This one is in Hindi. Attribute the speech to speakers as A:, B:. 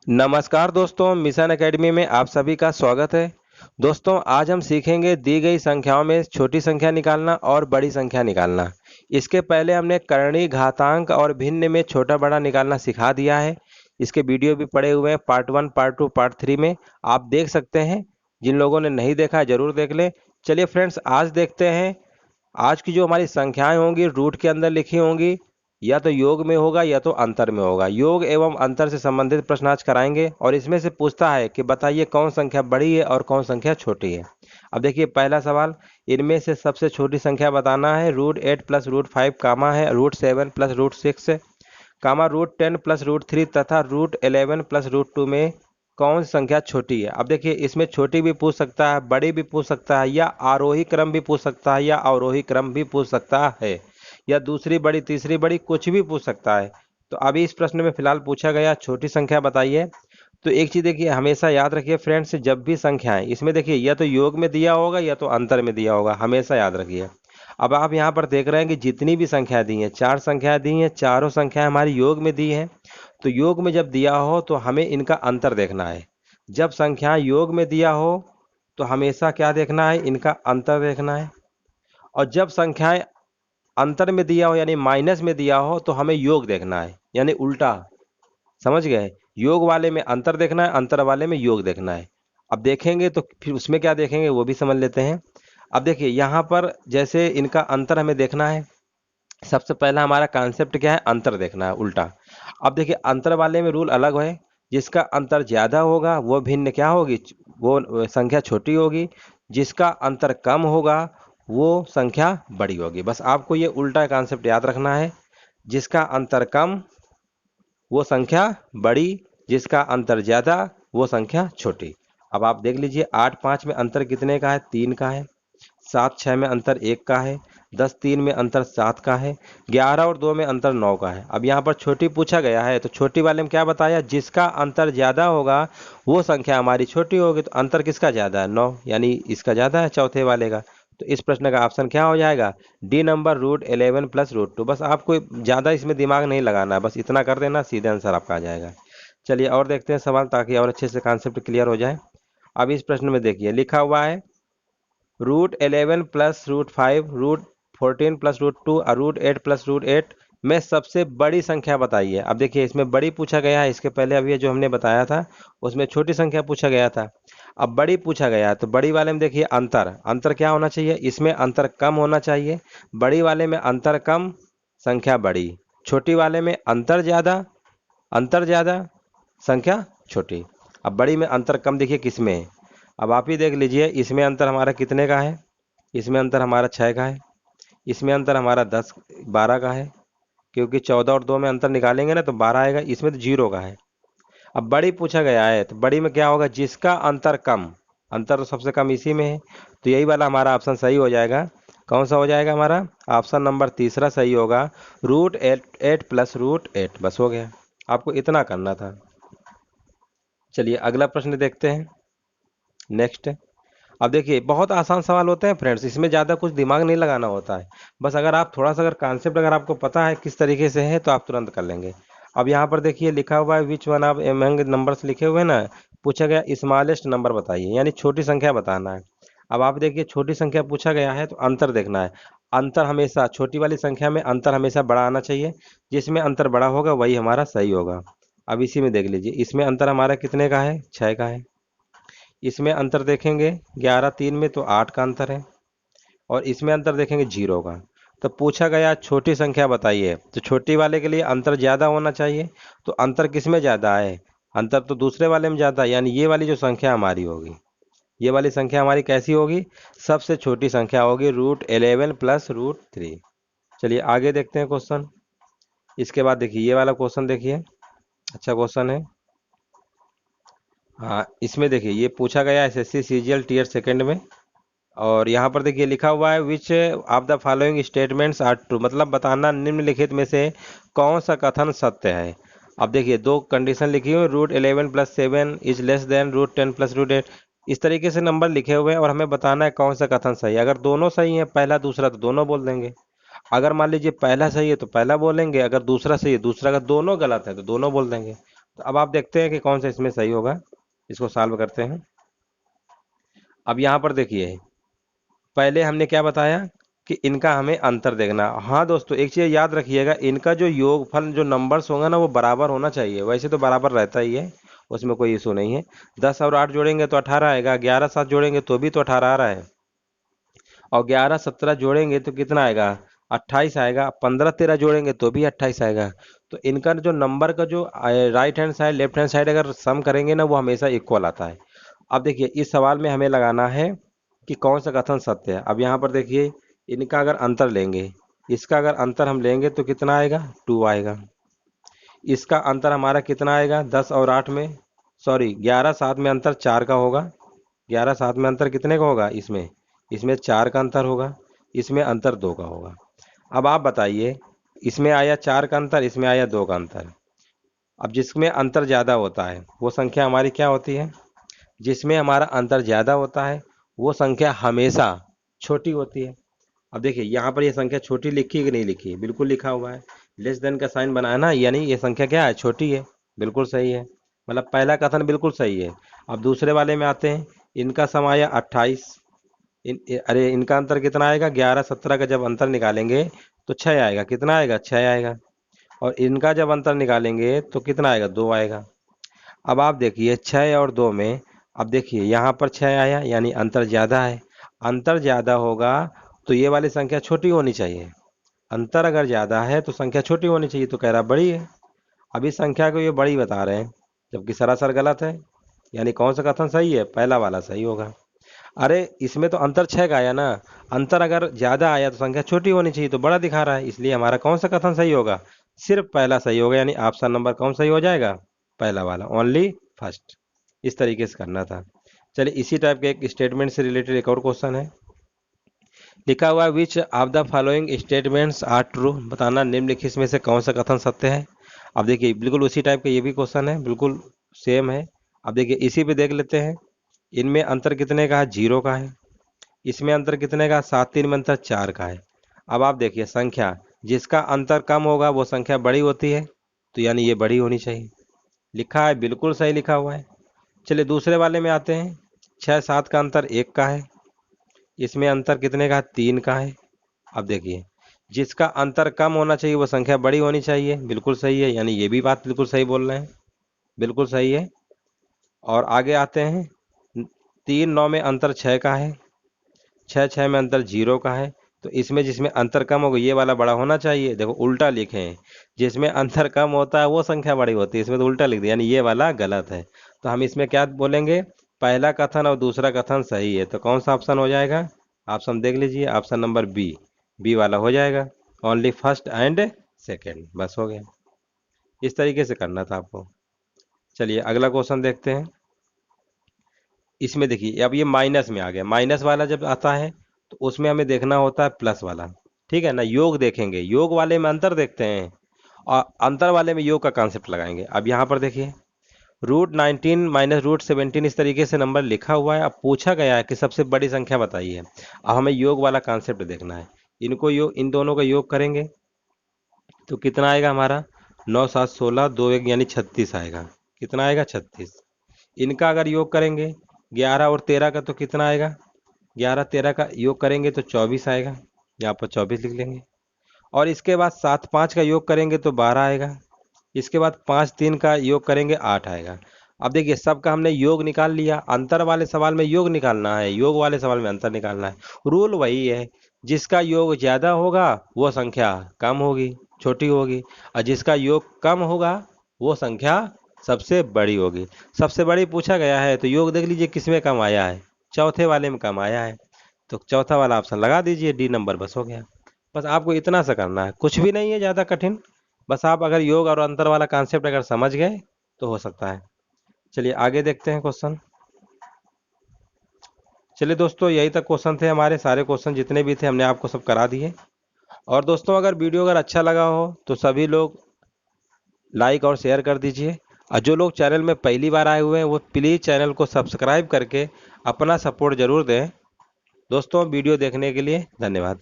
A: नमस्कार दोस्तों, मिशन एकेडमी में आप सभी का स्वागत है। दोस्तों, आज हम सीखेंगे दी गई संख्याओं में छोटी संख्या निकालना और बड़ी संख्या निकालना। इसके पहले हमने करणीय, घातांक और भिन्न में छोटा बड़ा निकालना सिखा दिया है। इसके वीडियो भी पड़े हुए हैं, पार्ट 1, पार्ट 2, पार्ट 3 में आप देख सकते हैं। जिन लोगों ने नहीं देखा है जरूर देख लें। चलिए फ्रेंड्स, आज देखते हैं। आज की जो हमारी संख्याएं होंगी रूट के अंदर लिखी होंगी, या तो योग में होगा या तो अंतर में होगा। योग एवं अंतर से संबंधित प्रश्न आज कराएंगे और इसमें से पूछता है कि बताइए कौन संख्या बड़ी है और कौन संख्या छोटी है। अब देखिए पहला सवाल, इनमें से सबसे छोटी संख्या बताना है। √8 प्लस √5 कामा है, √7 प्लस √6 कामा √10 प्लस √3 तथा √11 प्लस √2 में कौन सी संख्या छोटी है। अब देखिए इसमें छोटी भी पूछ सकता है, बड़ी भी पूछ सकता है, या आरोही क्रम भी पूछ सकता है, या अवरोही क्रम भी पूछ सकता है, या दूसरी बड़ी तीसरी बड़ी कुछ भी पूछ सकता है। तो अभी इस प्रश्न में फिलहाल पूछा गया छोटी संख्या बताइए। तो एक चीज देखिए, हमेशा याद रखिए फ्रेंड्स, जब भी संख्याएं इसमें देखिए या तो योग में दिया होगा या तो अंतर में दिया होगा, हमेशा याद रखिए। अब आप यहाँ पर देख रहे हैं कि जितनी भी संख्या दी हैं, 4 संख्या दी हैं, चारों संख्याएं हमारी योग में दी हैं। तो योग में जब दिया हो तो हमें इनका अंतर देखना है। जब संख्या योग में दिया हो तो हमेशा क्या देखना है, इनका अंतर देखना है। और जब संख्याएं अंतर में दिया हो यानी माइनस में दिया हो तो हमें योग देखना है, यानी उल्टा। समझ गए? योग वाले में अंतर देखना है, अंतर वाले में योग देखना है। अब देखेंगे तो फिर उसमें क्या देखेंगे वो भी समझ लेते हैं। अब देखिए यहाँ पर जैसे इनका अंतर हमें देखना है। सबसे पहला हमारा कॉन्सेप्ट क्या है, अंतर देखना है उल्टा। अब देखिए अंतर वाले में रूल अलग है। जिसका अंतर ज्यादा होगा वो भिन्न क्या होगी, वो संख्या छोटी होगी। जिसका अंतर कम होगा वो संख्या बड़ी होगी। बस आपको ये उल्टा कॉन्सेप्ट याद रखना है। जिसका अंतर कम वो संख्या बड़ी, जिसका अंतर ज्यादा वो संख्या छोटी। अब आप देख लीजिए 8-5 में अंतर कितने का है, 3 का है। 7-6 में अंतर 1 का है। 10-3 में अंतर 7 का है। 11 और 2 में अंतर 9 का है। अब यहाँ पर छोटी पूछा गया है तो छोटी वाले में क्या बताया, जिसका अंतर ज्यादा होगा वो संख्या हमारी छोटी होगी। तो अंतर किसका ज्यादा है, 9, यानी इसका ज्यादा है चौथे वाले का। तो इस प्रश्न का ऑप्शन क्या हो जाएगा, डी नंबर, √11 प्लस √2। बस आपको ज्यादा इसमें दिमाग नहीं लगाना है, बस इतना कर देना, सीधे आंसर आपका आ जाएगा। चलिए और देखते हैं सवाल, ताकि और अच्छे से कॉन्सेप्ट क्लियर हो जाए। अब इस प्रश्न में देखिए लिखा हुआ है √11 प्लस √5, √14 प्लस √2 और √8 प्लस √8 में सबसे बड़ी संख्या बताइए। अब देखिए इसमें बड़ी पूछा गया है, इसके पहले अभी जो हमने बताया था उसमें छोटी संख्या पूछा गया था। अब बड़ी पूछा गया है तो बड़ी वाले में देखिए अंतर, अंतर क्या होना चाहिए, इसमें अंतर कम होना चाहिए। बड़ी वाले में अंतर कम, संख्या बड़ी। छोटी वाले में अंतर ज़्यादा, अंतर ज़्यादा, संख्या छोटी। अब बड़ी में अंतर कम देखिए किस में है। अब आप ही देख लीजिए, इसमें अंतर हमारा कितने का है, इसमें अंतर हमारा 6 का है। इसमें अंतर हमारा 12 का है, क्योंकि 14 और 2 में अंतर निकालेंगे ना तो 12 आएगा। इसमें तो 0 का है। अब बड़ी पूछा गया है तो बड़ी में क्या होगा, जिसका अंतर कम, अंतर तो सबसे कम इसी में है। तो यही वाला हमारा ऑप्शन सही हो जाएगा। कौन सा हो जाएगा हमारा, ऑप्शन नंबर तीसरा सही होगा, √8 प्लस √8। बस हो गया, आपको इतना करना था। चलिए अगला प्रश्न देखते हैं, नेक्स्ट। अब देखिए बहुत आसान सवाल होते हैं फ्रेंड्स, इसमें ज़्यादा कुछ दिमाग नहीं लगाना होता है। बस अगर आप थोड़ा सा अगर कॉन्सेप्ट अगर आपको पता है किस तरीके से है तो आप तुरंत कर लेंगे। अब यहाँ पर देखिए लिखा हुआ है which one of among numbers लिखे हुए हैं ना। पूछा गया स्मॉलेस्ट नंबर बताइए, यानी छोटी संख्या बताना है। अब आप देखिए छोटी संख्या पूछा गया है तो अंतर देखना है। अंतर हमेशा छोटी वाली संख्या में अंतर हमेशा बड़ा आना चाहिए। जिसमें अंतर बड़ा होगा वही हमारा सही होगा। अब इसी में देख लीजिए, इसमें अंतर हमारा कितने का है, 6 का है। इसमें अंतर देखेंगे 11-3 में तो 8 का अंतर है। और इसमें अंतर देखेंगे 0 का। तो पूछा गया छोटी संख्या बताइए, तो छोटी वाले के लिए अंतर ज़्यादा होना चाहिए। तो अंतर किस में ज़्यादा है, अंतर तो दूसरे वाले में ज़्यादा है, यानी ये वाली जो संख्या हमारी होगी, ये वाली संख्या हमारी कैसी होगी, सबसे छोटी संख्या होगी, √11 प्लस √3। चलिए आगे देखते हैं क्वेश्चन। इसके बाद देखिए ये वाला क्वेश्चन देखिए, अच्छा क्वेश्चन है। हाँ इसमें देखिए ये पूछा गया एसएससी सीजीएल टीयर सेकंड में। और यहाँ पर देखिए लिखा हुआ है which of the following statements are true, मतलब बताना निम्नलिखित में से कौन सा कथन सत्य है। अब देखिए दो कंडीशन लिखी हुई, √11 plus 7 is less than √10 plus √8। इस तरीके से नंबर लिखे हुए हैं और हमें बताना है कौन सा कथन सही है। अगर दोनों सही है, पहला दूसरा, तो दोनों बोल देंगे। अगर मान लीजिए पहला सही है तो पहला बोलेंगे, अगर दूसरा सही है दूसरा, अगर दोनों गलत है तो दोनों बोल देंगे। तो अब आप देखते हैं कि कौन सा इसमें सही होगा। इसको सॉल्व करते हैं। अब यहाँ पर देखिए, पहले हमने क्या बताया कि इनका हमें अंतर देखना। हाँ दोस्तों, एक चीज़ याद रखिएगा, इनका जो योगफल जो नंबर्स होगा ना वो बराबर होना चाहिए। वैसे तो बराबर रहता ही है, उसमें कोई इशू नहीं है। 10 और 8 जोड़ेंगे तो 18 आएगा, 11 7 जोड़ेंगे तो भी तो 18 आ रहा है, और 11 17 जोड़ेंगे तो कितना आएगा, 28 आएगा। 15 13 जोड़ेंगे तो भी 28 आएगा। तो इनका जो नंबर का जो right hand side left hand side अगर सम करेंगे ना वो हमेशा इक्वल आता है। अब देखिए, इस सवाल में हमें लगाना है कि कौन सा कथन सत्य है। अब यहाँ पर देखिए, इनका अगर अंतर लेंगे, इसका अगर अंतर हम लेंगे तो कितना आएगा, 2 आएगा। इसका अंतर हमारा कितना आएगा, 10 और 8 में, सॉरी 11 7 में अंतर 4 का होगा। 11 7 में अंतर कितने का होगा, इसमें इसमें 4 का अंतर होगा, इसमें अंतर 2 का होगा। अब आप बताइए, इसमें आया 4 का अंतर, इसमें आया 2 का अंतर। अब जिसमें अंतर ज़्यादा होता है वो संख्या हमारी क्या होती है, जिसमें हमारा अंतर ज़्यादा होता है वो संख्या हमेशा छोटी होती है। अब देखिए, यहाँ पर ये संख्या छोटी लिखी है कि नहीं लिखी है, बिल्कुल लिखा हुआ है। लेस देन का साइन बनाया ना, यानी ये संख्या क्या है, छोटी है। बिल्कुल सही है, मतलब पहला कथन बिल्कुल सही है। अब दूसरे वाले में आते हैं, इनका सम आया 28। अरे इनका अंतर कितना आएगा, 11 17 का जब अंतर निकालेंगे तो 6 आएगा। कितना आएगा, 6 आएगा। और इनका जब अंतर निकालेंगे तो कितना आएगा, 2 आएगा। अब आप देखिए 6 और 2 में, अब देखिए यहाँ पर 6 आया यानी अंतर ज़्यादा है। अंतर ज़्यादा होगा तो ये वाली संख्या छोटी होनी चाहिए। अंतर अगर ज़्यादा है तो संख्या छोटी होनी चाहिए, तो कह रहा बड़ी है। अब इस संख्या को ये बड़ी बता रहे हैं, जबकि सरासर गलत है। यानी कौन सा कथन सही है, पहला वाला सही होगा। अरे इसमें तो अंतर 6 का आया ना, अंतर अगर ज़्यादा आया तो संख्या छोटी होनी चाहिए, तो बड़ा दिखा रहा है, इसलिए हमारा कौन सा कथन सही होगा, सिर्फ पहला सही होगा। यानी ऑप्शन नंबर कौन सही हो जाएगा, पहला वाला, ओनली फर्स्ट। इस तरीके से करना था। चलिए, इसी टाइप के एक स्टेटमेंट से रिलेटेड एक और क्वेश्चन है। लिखा हुआ है, which of the following statements are true. बताना निम्नलिखित में से कौन सा कथन सत्य है। अब देखिए, बिल्कुल उसी टाइप का ये भी क्वेश्चन है, बिल्कुल सेम है। अब देखिए, इसी पे देख लेते हैं। इनमें अंतर कितने का है, 0 का है। इसमें अंतर कितने का, 7 3 में अंतर 4 का है। अब आप देखिए, संख्या जिसका अंतर कम होगा वो संख्या बड़ी होती है, तो यानी ये बड़ी होनी चाहिए। लिखा है, बिल्कुल सही लिखा हुआ है। चलिए दूसरे वाले में आते हैं। 6 7 का अंतर 1 का है। इसमें अंतर कितने का, 3 का है। अब देखिए, जिसका अंतर कम होना चाहिए वो संख्या बड़ी होनी चाहिए, बिल्कुल सही है। यानी ये भी बात बिल्कुल सही बोल रहे हैं, बिल्कुल सही है। और आगे आते हैं, 3 9 में अंतर 6 का है। 6 6 में अंतर 0 का है। तो इसमें जिसमें अंतर कम होगा ये वाला बड़ा होना चाहिए। देखो उल्टा लिखे हैं, जिसमें अंतर कम होता है वो संख्या बड़ी होती है, इसमें तो उल्टा लिख दिया, यानी ये वाला गलत है। तो हम इसमें क्या बोलेंगे, पहला कथन और दूसरा कथन सही है। तो कौन सा ऑप्शन हो जाएगा, ऑप्शन देख लीजिए, ऑप्शन नंबर बी, बी वाला हो जाएगा। ओनली फर्स्ट एंड सेकेंड, बस हो गया। इस तरीके से करना था आपको। चलिए अगला क्वेश्चन देखते हैं। इसमें देखिए, अब ये माइनस में आ गया। माइनस वाला जब आता है तो उसमें हमें देखना होता है प्लस वाला, ठीक है ना। योग देखेंगे, योग वाले में अंतर देखते हैं और अंतर वाले में योग का कॉन्सेप्ट लगाएंगे। अब यहाँ पर देखिए, √19 माइनस √17 इस तरीके से नंबर लिखा हुआ है। अब पूछा गया है कि सबसे बड़ी संख्या बताइए। अब हमें योग वाला कॉन्सेप्ट देखना है। इनको योग, इन दोनों का योग करेंगे तो कितना आएगा हमारा, 9 7 16 2 1 यानी 36 आएगा। कितना आएगा, 36। इनका अगर योग करेंगे 11 और 13 का तो कितना आएगा, 11 13 का योग करेंगे तो 24 आएगा। यहाँ पर 24 लिख लेंगे। और इसके बाद 7 5 का योग करेंगे तो 12 आएगा। इसके बाद 5 3 का योग करेंगे 8 आएगा। अब देखिए, सबका हमने योग निकाल लिया। अंतर वाले सवाल में योग निकालना है, योग वाले सवाल में अंतर निकालना है। रूल वही है, जिसका योग ज़्यादा होगा वो संख्या कम होगी, छोटी होगी, और जिसका योग कम होगा वो संख्या सबसे बड़ी होगी। सबसे बड़ी पूछा गया है तो योग देख लीजिए किसमें कम आया है, चौथे वाले में कम आया है। तो चौथा वाला ऑप्शन लगा दीजिए, डी नंबर, बस हो गया। बस आपको इतना सा करना है, कुछ भी नहीं है ज़्यादा कठिन। बस आप अगर योग और अंतर वाला कॉन्सेप्ट अगर समझ गए तो हो सकता है। चलिए आगे देखते हैं क्वेश्चन। चलिए दोस्तों, यही तक क्वेश्चन थे हमारे। सारे क्वेश्चन जितने भी थे हमने आपको सब करा दिए। और दोस्तों, अगर वीडियो अगर अच्छा लगा हो तो सभी लोग लाइक और शेयर कर दीजिए। और जो लोग चैनल में पहली बार आए हुए हैं वो प्लीज़ चैनल को सब्सक्राइब करके अपना सपोर्ट ज़रूर दें। दोस्तों, वीडियो देखने के लिए धन्यवाद।